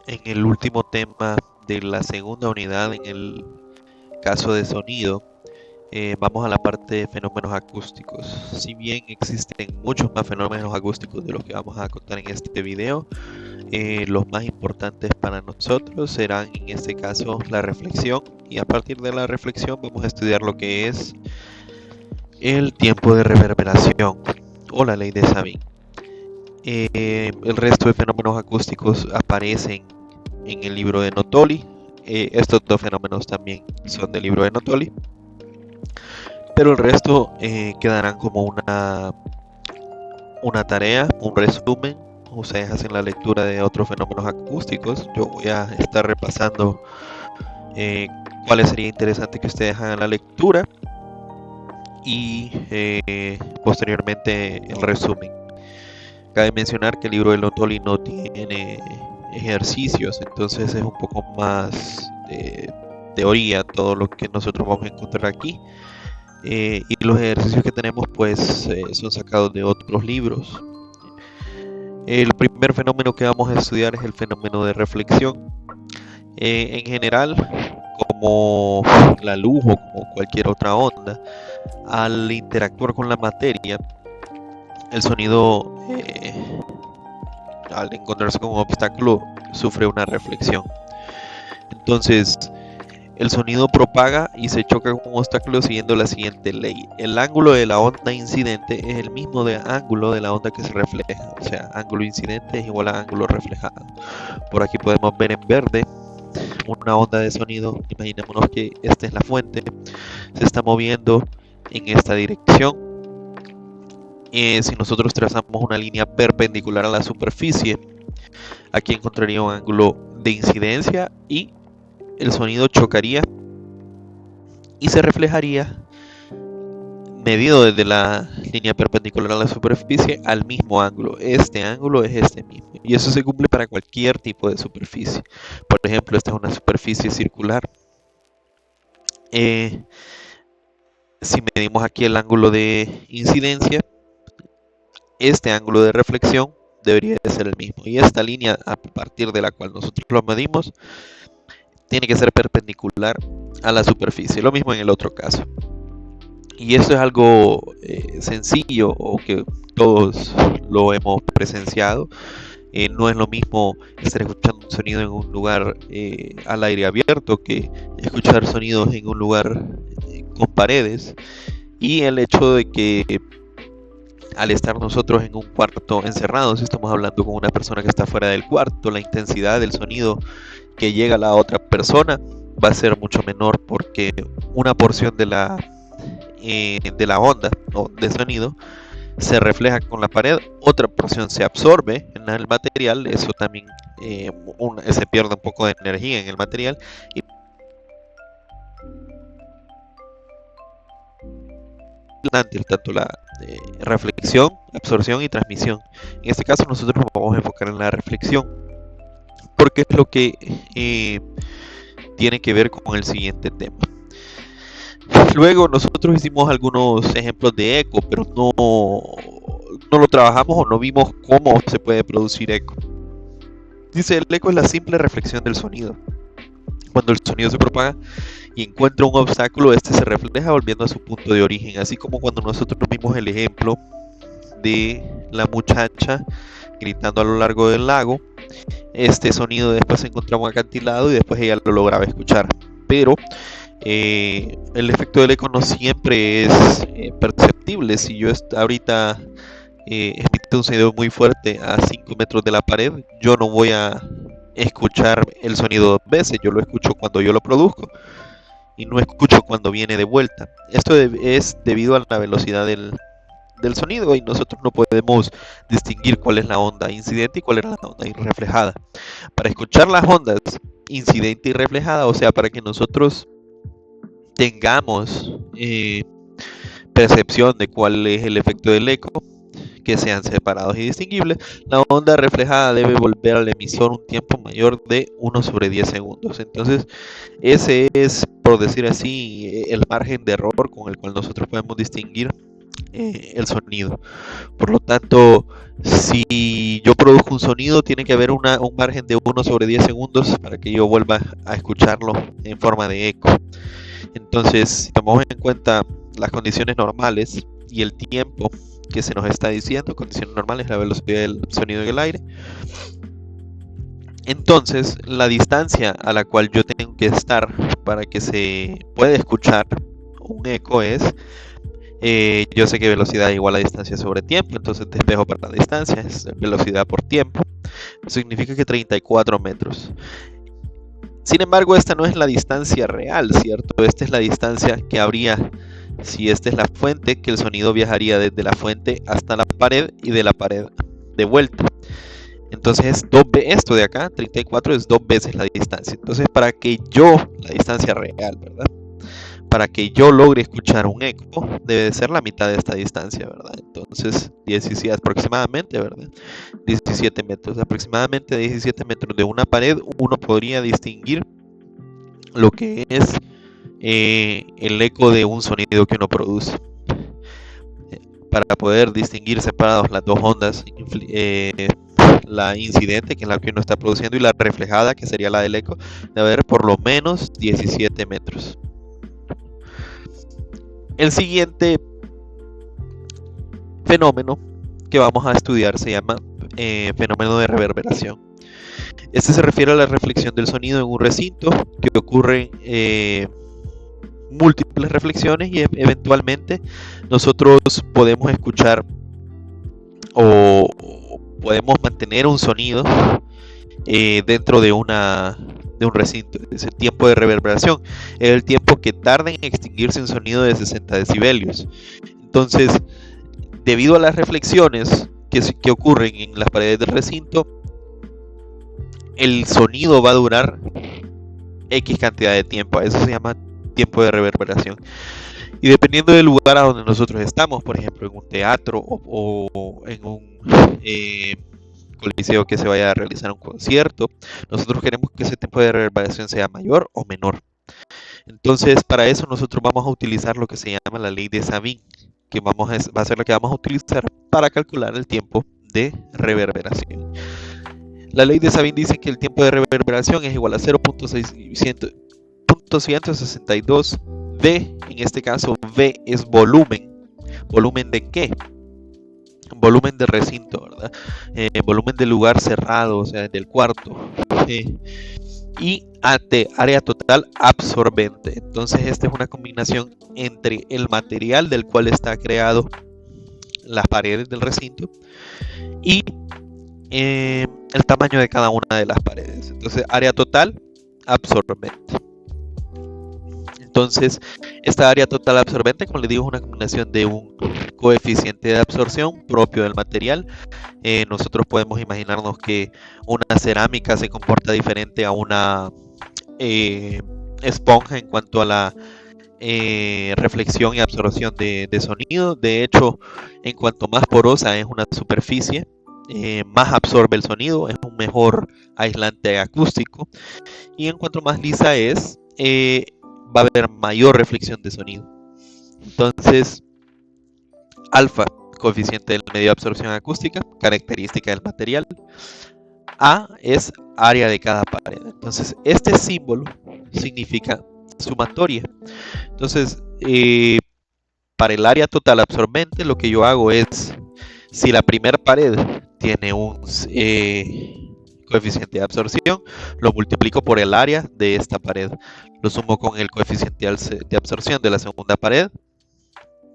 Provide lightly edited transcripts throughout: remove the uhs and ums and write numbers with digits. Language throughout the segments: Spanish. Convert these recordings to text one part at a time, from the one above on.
En el último tema de la segunda unidad, en el caso de sonido, vamos a la parte de fenómenos acústicos. Si bien existen muchos más fenómenos acústicos de los que vamos a contar en este video, los más importantes para nosotros serán en este caso la reflexión, y a partir de la reflexión vamos a estudiar lo que es el tiempo de reverberación o la ley de Sabin. El resto de fenómenos acústicos aparecen en el libro de Nottoli. Estos dos fenómenos también son del libro de Nottoli, pero el resto quedarán como una tarea, un resumen. Ustedes hacen la lectura de otros fenómenos acústicos. Yo voy a estar repasando cuáles sería interesante que ustedes hagan la lectura y posteriormente el resumen. Cabe mencionar que el libro de Nottoli no tiene ejercicios, entonces es un poco más de teoría todo lo que nosotros vamos a encontrar aquí. Y los ejercicios que tenemos pues son sacados de otros libros. El primer fenómeno que vamos a estudiar es el fenómeno de reflexión. En general, como la luz o como cualquier otra onda, al interactuar con la materia, el sonido, al encontrarse con un obstáculo, sufre una reflexión. Entonces, el sonido propaga y se choca con un obstáculo siguiendo la siguiente ley. El ángulo de la onda incidente es el mismo ángulo de la onda que se refleja. O sea, ángulo incidente es igual a ángulo reflejado. Por aquí podemos ver en verde una onda de sonido. Imaginémonos que esta es la fuente. Se está moviendo en esta dirección. Si nosotros trazamos una línea perpendicular a la superficie, aquí encontraría un ángulo de incidencia y el sonido chocaría y se reflejaría medido desde la línea perpendicular a la superficie al mismo ángulo. Este ángulo es este mismo, y eso se cumple para cualquier tipo de superficie. Por ejemplo, esta es una superficie circular. Si medimos aquí el ángulo de incidencia, este ángulo de reflexión debería de ser el mismo, y esta línea a partir de la cual nosotros lo medimos tiene que ser perpendicular a la superficie. Lo mismo en el otro caso. Y esto es algo sencillo, o que todos lo hemos presenciado. No es lo mismo estar escuchando un sonido en un lugar al aire abierto que escuchar sonidos en un lugar con paredes. Y el hecho de que al estar nosotros en un cuarto encerrados, estamos hablando con una persona que está fuera del cuarto, la intensidad del sonido que llega a la otra persona va a ser mucho menor, porque una porción de la onda o de sonido se refleja con la pared, otra porción se absorbe en el material. Eso también se pierde un poco de energía en el material, y tanto la reflexión, absorción y transmisión. En este caso nosotros nos vamos a enfocar en la reflexión, porque es lo que tiene que ver con el siguiente tema. Luego nosotros hicimos algunos ejemplos de eco, pero no lo trabajamos o no vimos cómo se puede producir eco. Dice, el eco es la simple reflexión del sonido. Cuando el sonido se propaga y encuentra un obstáculo, este se refleja volviendo a su punto de origen. Así como cuando nosotros vimos el ejemplo de la muchacha gritando a lo largo del lago, este sonido después se encontraba un acantilado y después ella lo lograba escuchar. Pero el efecto del eco no siempre es perceptible. Si yo ahorita emito un sonido muy fuerte a 5 metros de la pared, yo no voy a escuchar el sonido dos veces. Yo lo escucho cuando yo lo produzco y no escucho cuando viene de vuelta. Esto es debido a la velocidad del sonido, y nosotros no podemos distinguir cuál es la onda incidente y cuál es la onda reflejada. Para escuchar las ondas incidente y reflejada, o sea, para que nosotros tengamos percepción de cuál es el efecto del eco, que sean separados y distinguibles, la onda reflejada debe volver al emisor un tiempo mayor de 1/10 segundos. Entonces, ese es, por decir así, el margen de error con el cual nosotros podemos distinguir el sonido. Por lo tanto, si yo produzco un sonido, tiene que haber un margen de 1/10 segundos para que yo vuelva a escucharlo en forma de eco. Entonces, si tomamos en cuenta las condiciones normales y el tiempo que se nos está diciendo, condiciones normales, la velocidad del sonido en el aire, entonces la distancia a la cual yo tengo que estar para que se pueda escuchar un eco es, yo sé que velocidad igual a distancia sobre tiempo, entonces despejo para la distancia, es velocidad por tiempo, significa que 34 metros. Sin embargo, esta no es la distancia real, ¿cierto? Esta es la distancia que habría, si esta es la fuente, que el sonido viajaría desde la fuente hasta la pared y de la pared de vuelta. Entonces es esto de acá, 34 es 2 veces la distancia. Entonces para que yo, la distancia real, ¿verdad? Para que yo logre escuchar un eco, debe de ser la mitad de esta distancia, ¿verdad? Entonces 17 aproximadamente, ¿verdad? 17 metros, aproximadamente 17 metros de una pared, uno podría distinguir lo que es el eco de un sonido que uno produce. Para poder distinguir separados las dos ondas, la incidente, que es la que uno está produciendo, y la reflejada, que sería la del eco, debe haber por lo menos 17 metros. El siguiente fenómeno que vamos a estudiar se llama fenómeno de reverberación. Este se refiere a la reflexión del sonido en un recinto, que ocurre múltiples reflexiones y eventualmente nosotros podemos escuchar o podemos mantener un sonido dentro de un recinto. Es el tiempo de reverberación, es el tiempo que tarda en extinguirse un sonido de 60 decibelios. Entonces, debido a las reflexiones que ocurren en las paredes del recinto, el sonido va a durar X cantidad de tiempo. A eso se llama tiempo de reverberación. Y dependiendo del lugar a donde nosotros estamos, por ejemplo, en un teatro o en un coliseo que se vaya a realizar un concierto, nosotros queremos que ese tiempo de reverberación sea mayor o menor. Entonces, para eso nosotros vamos a utilizar lo que se llama la ley de Sabin, que va a ser la que vamos a utilizar para calcular el tiempo de reverberación. La ley de Sabin dice que el tiempo de reverberación es igual a 0.162 V, en este caso V es volumen. ¿Volumen de qué? Volumen de recinto, ¿verdad? Volumen del lugar cerrado, o sea, del cuarto. Y AT, área total absorbente. Entonces esta es una combinación entre el material del cual está creado las paredes del recinto y el tamaño de cada una de las paredes. Entonces área total absorbente. Entonces, esta área total absorbente, como les digo, es una combinación de un coeficiente de absorción propio del material. Nosotros podemos imaginarnos que una cerámica se comporta diferente a una esponja en cuanto a la reflexión y absorción de sonido. De hecho, en cuanto más porosa es una superficie, más absorbe el sonido, es un mejor aislante acústico. Y en cuanto más lisa es, va a haber mayor reflexión de sonido. Entonces, alfa, coeficiente del medio de absorción acústica, característica del material. A es área de cada pared. Entonces, este símbolo significa sumatoria. Entonces, para el área total absorbente, lo que yo hago es, si la primera pared tiene un coeficiente de absorción, lo multiplico por el área de esta pared, lo sumo con el coeficiente de absorción de la segunda pared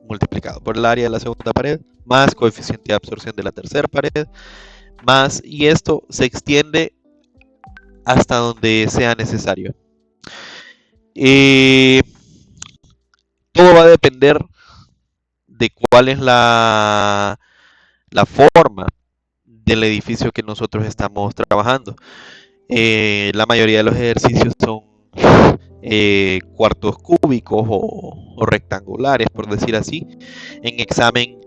multiplicado por el área de la segunda pared más coeficiente de absorción de la tercera pared más, y esto se extiende hasta donde sea necesario. Todo va a depender de cuál es la forma del edificio que nosotros estamos trabajando. La mayoría de los ejercicios son cuartos cúbicos o rectangulares, por decir así. En examen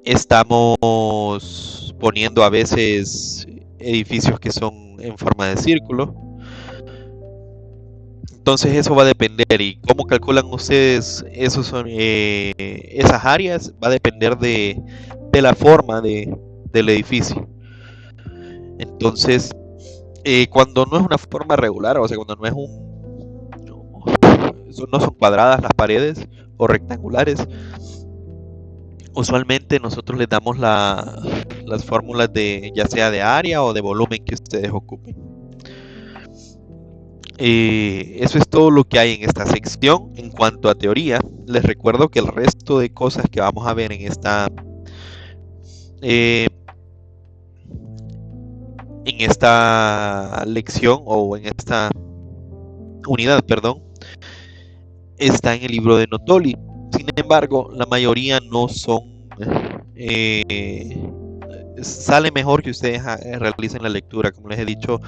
estamos poniendo a veces edificios que son en forma de círculo. Entonces eso va a depender, y cómo calculan ustedes esas áreas va a depender de la forma del edificio. Entonces, cuando no es una forma regular, o sea, cuando no son cuadradas las paredes o rectangulares, usualmente nosotros les damos las fórmulas de ya sea de área o de volumen que ustedes ocupen. Eso es todo lo que hay en esta sección. En cuanto a teoría, les recuerdo que el resto de cosas que vamos a ver en esta lección o en esta unidad, perdón, está en el libro de Notoli. Sin embargo, la mayoría no son... sale mejor que ustedes realicen la lectura, como les he dicho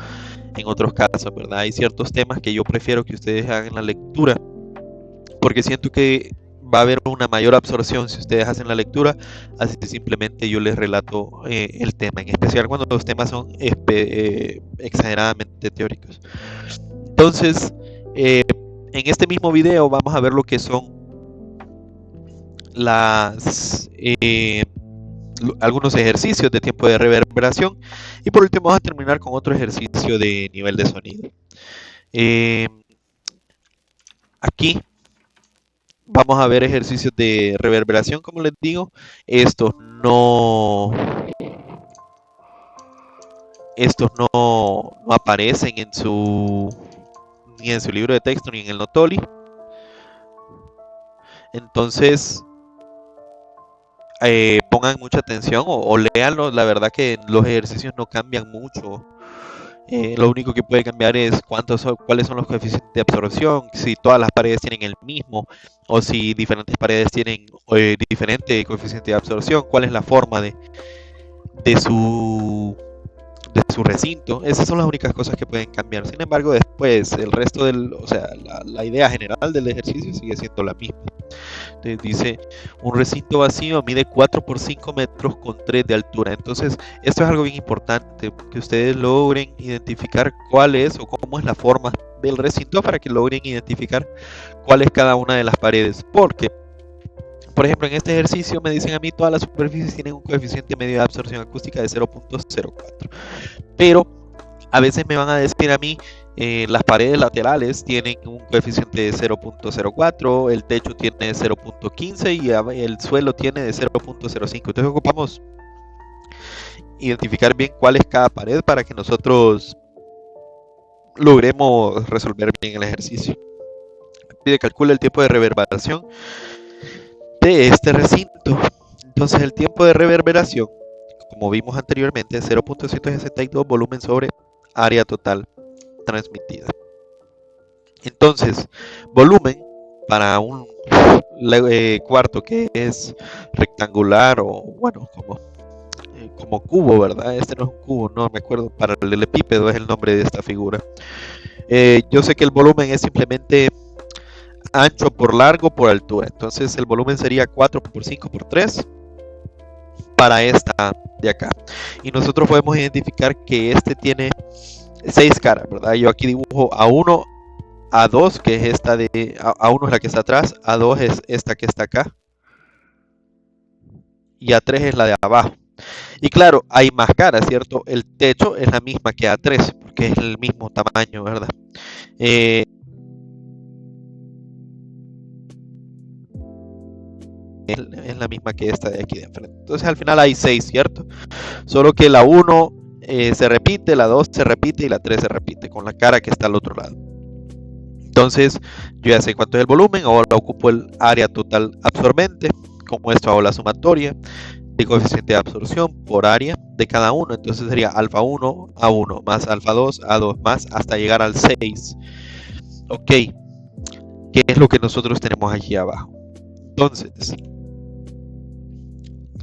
en otros casos, ¿verdad? Hay ciertos temas que yo prefiero que ustedes hagan la lectura, porque siento que va a haber una mayor absorción si ustedes hacen la lectura, así que simplemente yo les relato el tema, en especial cuando los temas son exageradamente teóricos. Entonces, en este mismo video vamos a ver lo que son algunos ejercicios de tiempo de reverberación, y por último vamos a terminar con otro ejercicio de nivel de sonido. Aquí vamos a ver ejercicios de reverberación, como les digo. Estos no aparecen ni en su libro de texto ni en el Notoli. Entonces pongan mucha atención o léanlo. La verdad que los ejercicios no cambian mucho. Lo único que puede cambiar es cuáles son los coeficientes de absorción, si todas las paredes tienen el mismo o si diferentes paredes tienen diferente coeficiente de absorción, cuál es la forma de su recinto. Esas son las únicas cosas que pueden cambiar. Sin embargo, después el resto la idea general del ejercicio sigue siendo la misma. Entonces dice, un recinto vacío mide 4 por 5 metros con 3 de altura. Entonces, esto es algo bien importante, que ustedes logren identificar cuál es o cómo es la forma del recinto para que logren identificar cuál es cada una de las paredes. Porque, por ejemplo, en este ejercicio me dicen a mí todas las superficies tienen un coeficiente medio de absorción acústica de 0.04. Pero a veces me van a decir a mí las paredes laterales tienen un coeficiente de 0.04, el techo tiene 0.15 y el suelo tiene de 0.05. Entonces ocupamos identificar bien cuál es cada pared para que nosotros logremos resolver bien el ejercicio. Pide calcula el tiempo de reverberación de este recinto. Entonces el tiempo de reverberación, como vimos anteriormente, es 0.162 volumen sobre área total transmitida. Entonces, volumen para un cuarto que es rectangular o bueno, como cubo, ¿verdad? Este no es un cubo, no me acuerdo, paralelepípedo es el nombre de esta figura. Yo sé que el volumen es simplemente ancho por largo por altura, entonces el volumen sería 4 por 5 por 3 para esta de acá, y nosotros podemos identificar que este tiene 6 caras, ¿verdad? Yo aquí dibujo A1, A2, que es esta de A1 es la que está atrás, A2 es esta que está acá y A3 es la de abajo. Y claro, hay más caras, ¿cierto? El techo es la misma que A3 porque es el mismo tamaño, ¿verdad? Es la misma que esta de aquí de enfrente. Entonces al final hay 6, ¿cierto? Solo que la 1 se repite, la 2 se repite y la 3 se repite con la cara que está al otro lado. Entonces yo ya sé cuánto es el volumen, ahora ocupo el área total absorbente. Como esto hago la sumatoria de coeficiente de absorción por área de cada uno. Entonces sería alfa 1 A1 más alfa 2 A2 más hasta llegar al 6. Ok, ¿qué es lo que nosotros tenemos aquí abajo? Entonces,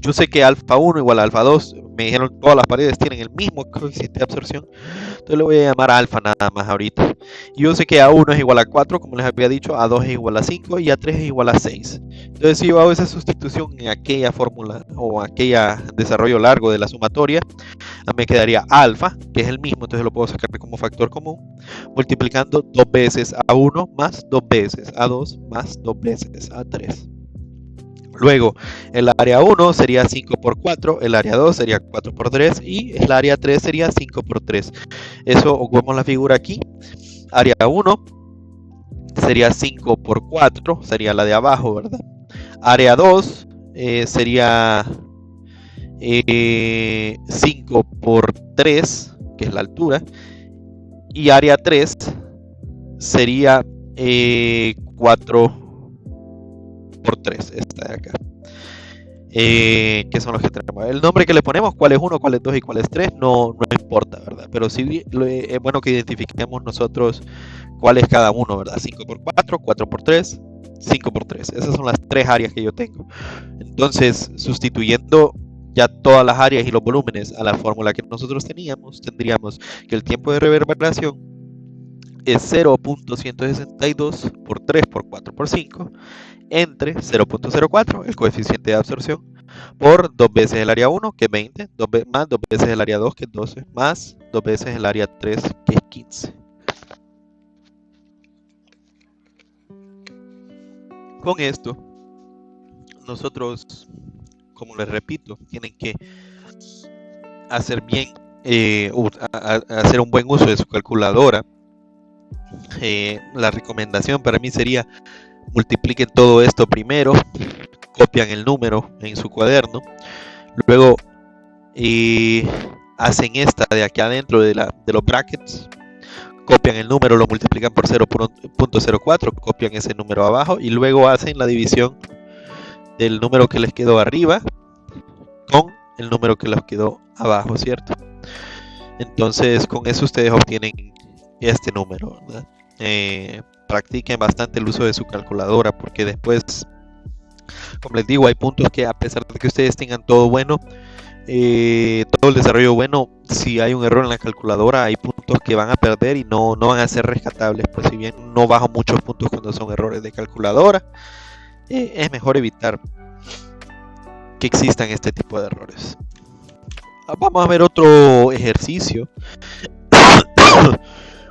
yo sé que alfa 1 igual a alfa 2 me dijeron todas las paredes tienen el mismo coeficiente de absorción, entonces le voy a llamar alfa nada más ahorita. Y yo sé que A1 es igual a 4, como les había dicho, A2 es igual a 5 y A3 es igual a 6. Entonces si yo hago esa sustitución en aquella fórmula o aquella desarrollo largo de la sumatoria, me quedaría alfa, que es el mismo, entonces lo puedo sacar como factor común, multiplicando 2 veces A1 más 2 veces A2 más 2 veces A3. Luego, el área 1 sería 5 por 4, el área 2 sería 4 por 3 y el área 3 sería 5 por 3. Eso, ocupamos la figura aquí. Área 1 sería 5 por 4, sería la de abajo, ¿verdad? Área 2 sería 5 por 3, que es la altura. Y área 3 sería 4 por 3, esta de acá. ¿Qué son los que tenemos? El nombre que le ponemos, cuál es 1, cuál es 2 y cuál es 3, no importa, ¿verdad? Pero sí es bueno que identifiquemos nosotros cuál es cada uno, ¿verdad? 5 por 4, 4 por 3, 5 por 3. Esas son las tres áreas que yo tengo. Entonces, sustituyendo ya todas las áreas y los volúmenes a la fórmula que nosotros teníamos, tendríamos que el tiempo de reverberación es 0.162 por 3 por 4 por 5 entre 0.04, el coeficiente de absorción, por 2 veces el área 1, que es 20, más 2 veces el área 2, que es 12, más 2 veces el área 3, que es 15. Con esto, nosotros, como les repito, tienen que hacer bien, hacer un buen uso de su calculadora. La recomendación para mí sería: multipliquen todo esto primero, copian el número en su cuaderno, luego hacen esta de aquí adentro de los brackets, copian el número, lo multiplican por 0.04, copian ese número abajo y luego hacen la división del número que les quedó arriba con el número que les quedó abajo, ¿cierto? Entonces con eso ustedes obtienen este número, ¿verdad? Practiquen bastante el uso de su calculadora, porque después, como les digo, hay puntos que a pesar de que ustedes tengan todo bueno, todo el desarrollo bueno, si hay un error en la calculadora, hay puntos que van a perder y no van a ser rescatables. Pues si bien no bajo muchos puntos cuando son errores de calculadora, es mejor evitar que existan este tipo de errores. Vamos a ver otro ejercicio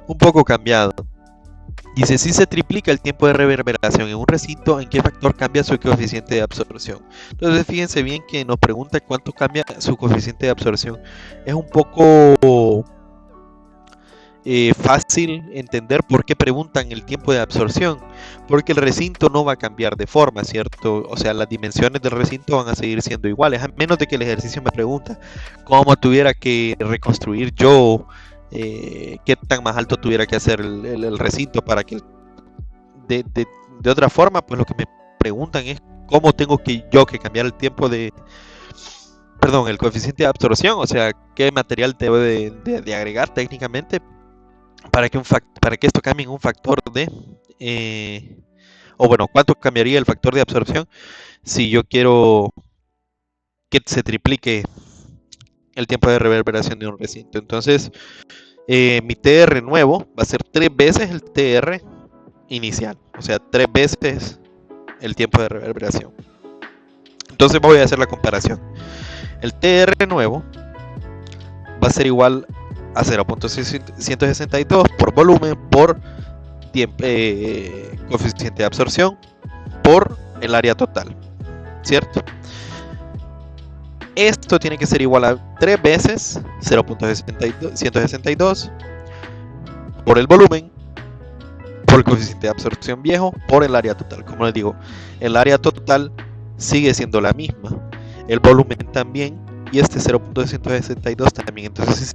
un poco cambiado. Dice: si se triplica el tiempo de reverberación en un recinto, ¿en qué factor cambia su coeficiente de absorción? Entonces fíjense bien que nos pregunta cuánto cambia su coeficiente de absorción. Es un poco fácil entender por qué preguntan el tiempo de absorción, porque el recinto no va a cambiar de forma, ¿cierto? O sea, las dimensiones del recinto van a seguir siendo iguales, a menos de que el ejercicio me pregunta cómo tuviera que reconstruir yo, qué tan más alto tuviera que hacer el recinto para que de otra forma, pues lo que me preguntan es cómo tengo que cambiar el tiempo el coeficiente de absorción, o sea, qué material debo de agregar técnicamente para que esto cambie en un factor cuánto cambiaría el factor de absorción si yo quiero que se triplique el tiempo de reverberación de un recinto. Entonces, mi TR nuevo va a ser 3 veces el TR inicial, o sea, 3 veces el tiempo de reverberación. Entonces voy a hacer la comparación. El TR nuevo va a ser igual a 0.162 por volumen por coeficiente de absorción por el área total, ¿cierto? Esto tiene que ser igual a 3 veces 0.162 por el volumen por el coeficiente de absorción viejo por el área total. Como les digo, el área total sigue siendo la misma, el volumen también, y este 0.162 también. Entonces,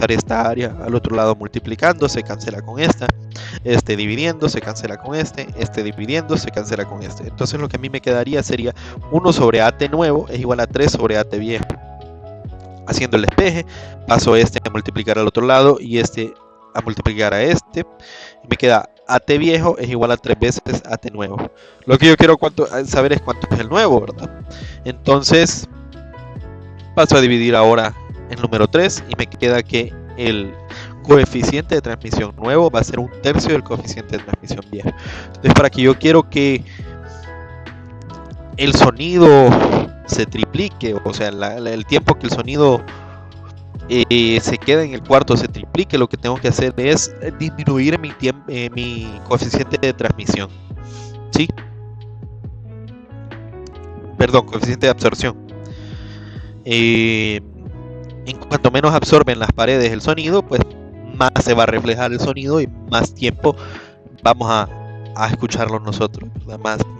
esta área al otro lado multiplicando se cancela con esta, dividiendo se cancela con dividiendo se cancela con este. Entonces lo que a mí me quedaría sería 1 sobre AT nuevo es igual a 3 sobre AT viejo. Haciendo el despeje, paso a multiplicar al otro lado y a multiplicar a y me queda AT viejo es igual a 3 veces AT nuevo. Lo que yo quiero saber es cuánto es el nuevo, ¿verdad? Entonces paso a dividir ahora el número 3 y me queda que el coeficiente de transmisión nuevo va a ser 1/3 del coeficiente de transmisión viejo. Entonces, para que yo quiero que el sonido se triplique, o sea, el tiempo que el sonido se queda en el cuarto se triplique, lo que tengo que hacer es disminuir mi coeficiente de transmisión. ¿Sí? Perdón, coeficiente de absorción. En cuanto menos absorben las paredes el sonido, pues más se va a reflejar el sonido y más tiempo vamos a escucharlo nosotros,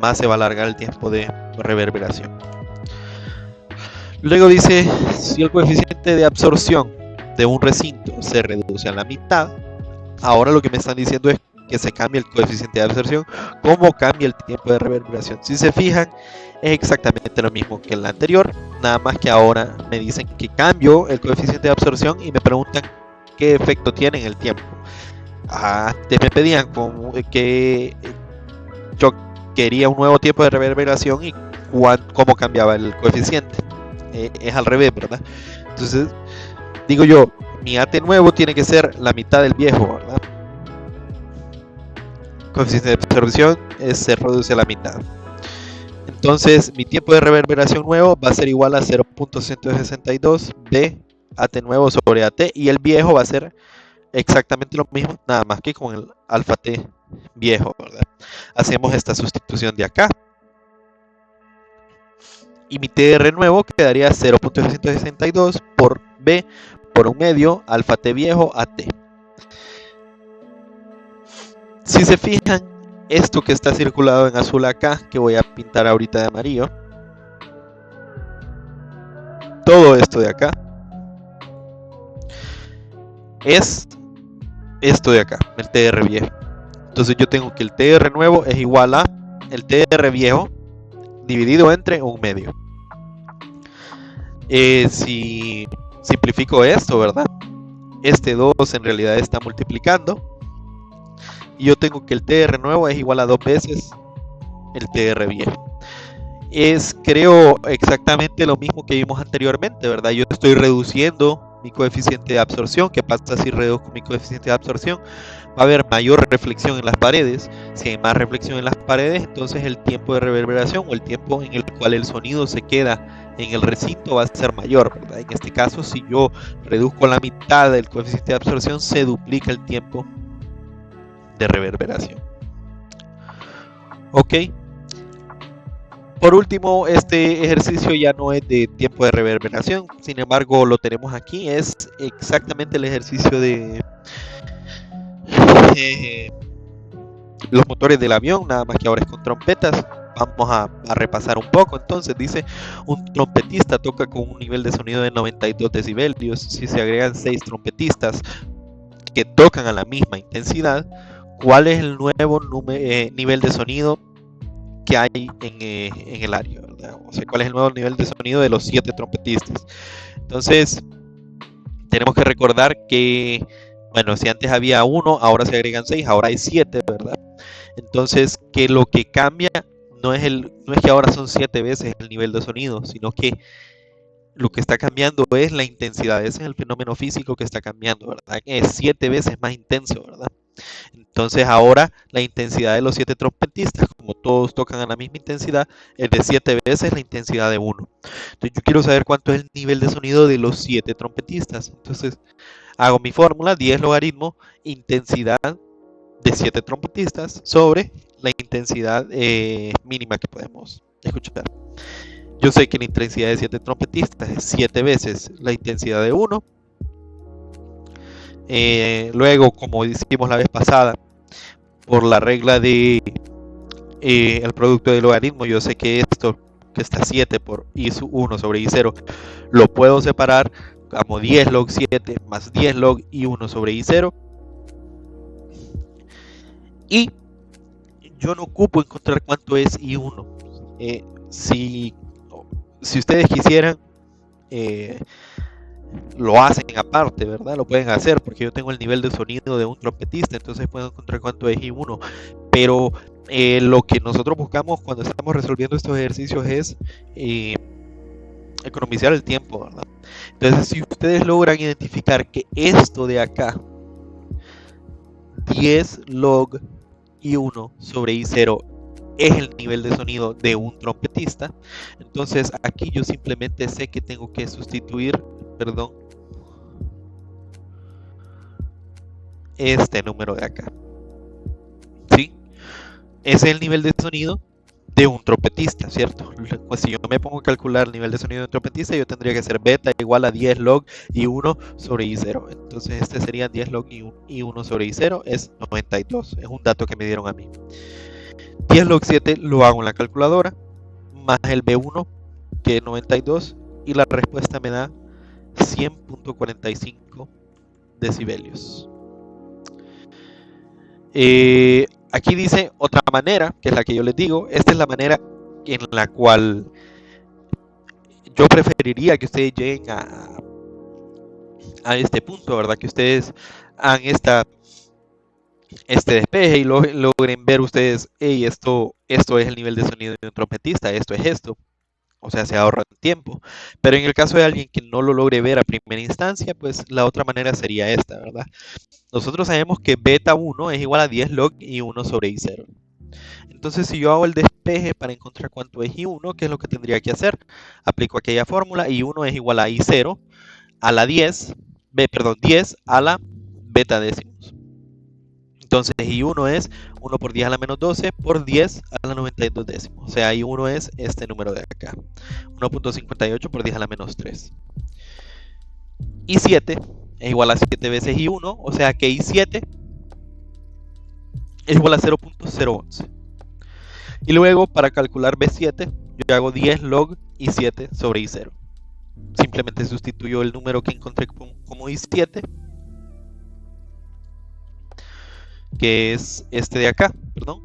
más se va a alargar el tiempo de reverberación. Luego dice, si el coeficiente de absorción de un recinto se reduce a la mitad, ahora lo que me están diciendo es que se cambie el coeficiente de absorción. ¿Cómo cambia el tiempo de reverberación? Si se fijan, es exactamente lo mismo que el anterior, nada más que ahora me dicen que cambio el coeficiente de absorción y me preguntan qué efecto tiene en el tiempo. Antes me pedían que yo quería un nuevo tiempo de reverberación y cómo cambiaba el coeficiente. Es al revés, ¿verdad? Entonces, digo yo, mi AT nuevo tiene que ser la mitad del viejo, ¿verdad? Coeficiente de absorción se reduce a la mitad. Entonces, mi tiempo de reverberación nuevo va a ser igual a 0.162 de AT nuevo sobre AT, y el viejo va a ser exactamente lo mismo, nada más que con el alfa T viejo, ¿verdad? Hacemos esta sustitución de acá. Y mi TR nuevo quedaría 0.162 por B por un medio alfa T viejo AT. Si se fijan, esto que está circulado en azul acá, que voy a pintar ahorita de amarillo, todo esto de acá es esto de acá, el TR viejo. Entonces yo tengo que el TR nuevo es igual a el TR viejo dividido entre un medio. Si simplifico esto, ¿verdad? Este 2 en realidad está multiplicando. Y yo tengo que el TR nuevo es igual a 2 veces el TR viejo. Es, creo, exactamente lo mismo que vimos anteriormente, ¿verdad? Yo estoy reduciendo mi coeficiente de absorción. ¿Qué pasa si reduzco mi coeficiente de absorción? Va a haber mayor reflexión en las paredes. Si hay más reflexión en las paredes, entonces el tiempo de reverberación o el tiempo en el cual el sonido se queda en el recinto va a ser mayor, ¿verdad? En este caso, si yo reduzco la mitad del coeficiente de absorción, se duplica el tiempo de reverberación. Ok. Por último, este ejercicio ya no es de tiempo de reverberación, sin embargo lo tenemos aquí, es exactamente el ejercicio de los motores del avión, nada más que ahora es con trompetas. Vamos a repasar un poco. Entonces dice, un trompetista toca con un nivel de sonido de 92 decibelios. Si se agregan 6 trompetistas que tocan a la misma intensidad, ¿cuál es el nuevo nivel de sonido que hay en el área, ¿verdad? O sea, ¿cuál es el nuevo nivel de sonido de los 7 trompetistas? Entonces, tenemos que recordar que, bueno, si antes había 1, ahora se agregan 6, ahora hay 7, ¿verdad? Entonces, que lo que cambia no es que ahora son 7 veces el nivel de sonido, sino que lo que está cambiando es la intensidad. Ese es el fenómeno físico que está cambiando, ¿verdad? Es 7 veces más intenso, ¿verdad? Entonces ahora la intensidad de los 7 trompetistas, como todos tocan a la misma intensidad, es de 7 veces la intensidad de 1. Entonces yo quiero saber cuánto es el nivel de sonido de los 7 trompetistas. Entonces hago mi fórmula, 10 logaritmo intensidad de 7 trompetistas sobre la intensidad mínima que podemos escuchar. Yo sé que la intensidad de 7 trompetistas es 7 veces la intensidad de 1. Luego, como hicimos la vez pasada, por la regla de el producto de logaritmo, yo sé que esto que está 7 por I1 sobre I0 lo puedo separar como 10 log 7 más 10 log I1 sobre I0, y yo no ocupo encontrar cuánto es I1. Si ustedes quisieran lo hacen aparte, ¿verdad? Lo pueden hacer porque yo tengo el nivel de sonido de un trompetista, entonces puedo encontrar cuánto es I1. Pero lo que nosotros buscamos cuando estamos resolviendo estos ejercicios es economizar el tiempo, ¿verdad? Entonces, si ustedes logran identificar que esto de acá, 10 log I1 sobre I0, es el nivel de sonido de un trompetista, entonces aquí yo simplemente sé que tengo que sustituir, perdón, este número de acá, ¿sí? Ese es el nivel de sonido de un trompetista, ¿cierto? Pues si yo me pongo a calcular el nivel de sonido de un trompetista, yo tendría que hacer beta igual a 10 log I1 sobre I0. Entonces este sería 10 log I1 sobre I0, es 92, es un dato que me dieron a mí. 10 log 7 lo hago en la calculadora, más el B1, que es 92, y la respuesta me da 100.45 decibelios. Aquí dice otra manera, que es la que yo les digo. Esta es la manera en la cual yo preferiría que ustedes lleguen a este punto, ¿verdad? Que ustedes hagan este despeje y logren ver ustedes, hey, esto es el nivel de sonido de un trompetista, esto es esto. O sea, se ahorra tiempo. Pero en el caso de alguien que no lo logre ver a primera instancia, pues la otra manera sería esta, ¿verdad? Nosotros sabemos que beta 1 es igual a 10 log I1 sobre I0. Entonces, si yo hago el despeje para encontrar cuánto es I1, ¿qué es lo que tendría que hacer? Aplico aquella fórmula, I1 es igual a I0 a la 10 a la beta décimos. Entonces, I1 es 1 por 10 a la menos 12 por 10 a la 92 décimos. O sea, I1 es este número de acá. 1.58 por 10 a la menos 3. I7 es igual a 7 veces I1, o sea que I7 es igual a 0.011. Y luego, para calcular B7, yo hago 10 log I7 sobre I0. Simplemente sustituyo el número que encontré como I7, que es este de acá, perdón,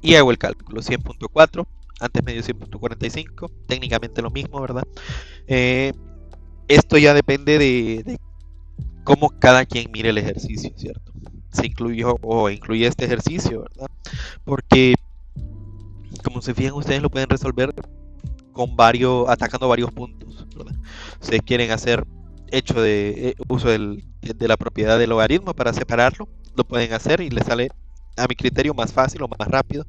y hago el cálculo. 100.4, antes me dio 100.45, técnicamente lo mismo, ¿verdad? Esto ya depende de cómo cada quien mire el ejercicio, ¿cierto? Se incluyó o incluye este ejercicio, ¿verdad? Porque, como se fijan, ustedes lo pueden resolver con atacando varios puntos, ¿verdad? Ustedes quieren hacer uso de la propiedad del logaritmo para separarlo, lo pueden hacer y les sale a mi criterio más fácil o más rápido.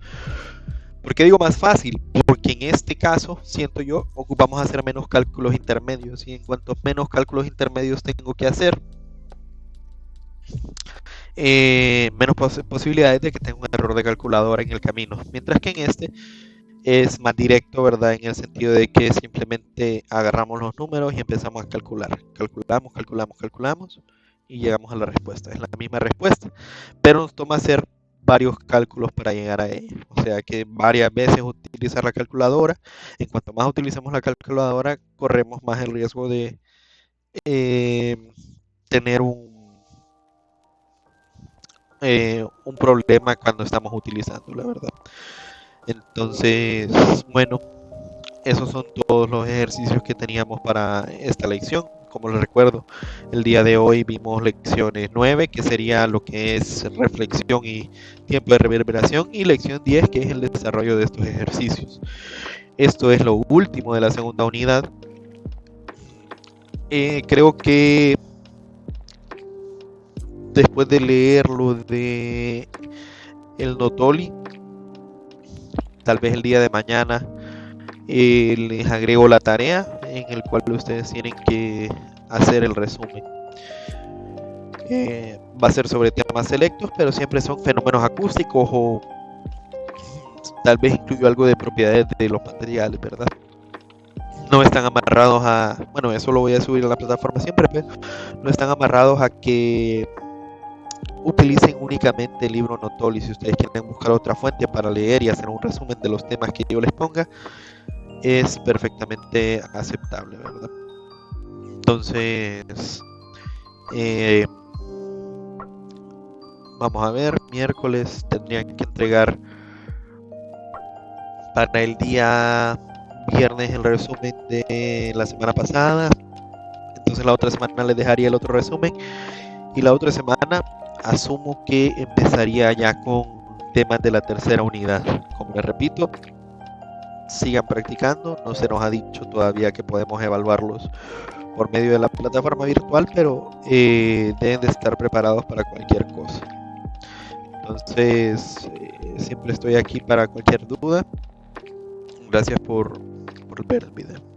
¿Por qué digo más fácil? Porque en este caso, siento yo, ocupamos hacer menos cálculos intermedios, y en cuanto menos cálculos intermedios tengo que hacer, menos posibilidades de que tenga un error de calculadora en el camino. Mientras que en este es más directo, ¿verdad? En el sentido de que simplemente agarramos los números y empezamos a calcular. Calculamos y llegamos a la respuesta. Es la misma respuesta, pero nos toma hacer varios cálculos para llegar a ella. O sea que varias veces utilizar la calculadora. En cuanto más utilicemos la calculadora, corremos más el riesgo de tener un problema cuando estamos utilizando, la verdad. Entonces, bueno, esos son todos los ejercicios que teníamos para esta lección. Como les recuerdo, el día de hoy vimos lecciones 9, que sería lo que es reflexión y tiempo de reverberación, y lección 10, que es el desarrollo de estos ejercicios. Esto es lo último de la segunda unidad. Creo que después de leer lo de el Notoli, tal vez el día de mañana les agrego la tarea en el cual ustedes tienen que hacer el resumen. Va a ser sobre temas selectos, pero siempre son fenómenos acústicos o tal vez incluyo algo de propiedades de los materiales, ¿verdad? No están amarrados bueno, eso lo voy a subir a la plataforma siempre, pero no están amarrados a que utilicen únicamente el libro Notoli. Si ustedes quieren buscar otra fuente para leer y hacer un resumen de los temas que yo les ponga, es perfectamente aceptable, ¿verdad? Entonces, vamos a ver, miércoles tendrían que entregar para el día viernes el resumen de la semana pasada, entonces la otra semana les dejaría el otro resumen y la otra semana asumo que empezaría ya con temas de la tercera unidad. Como les repito, sigan practicando, no se nos ha dicho todavía que podemos evaluarlos por medio de la plataforma virtual, pero deben de estar preparados para cualquier cosa. Entonces, siempre estoy aquí para cualquier duda. Gracias por ver el video.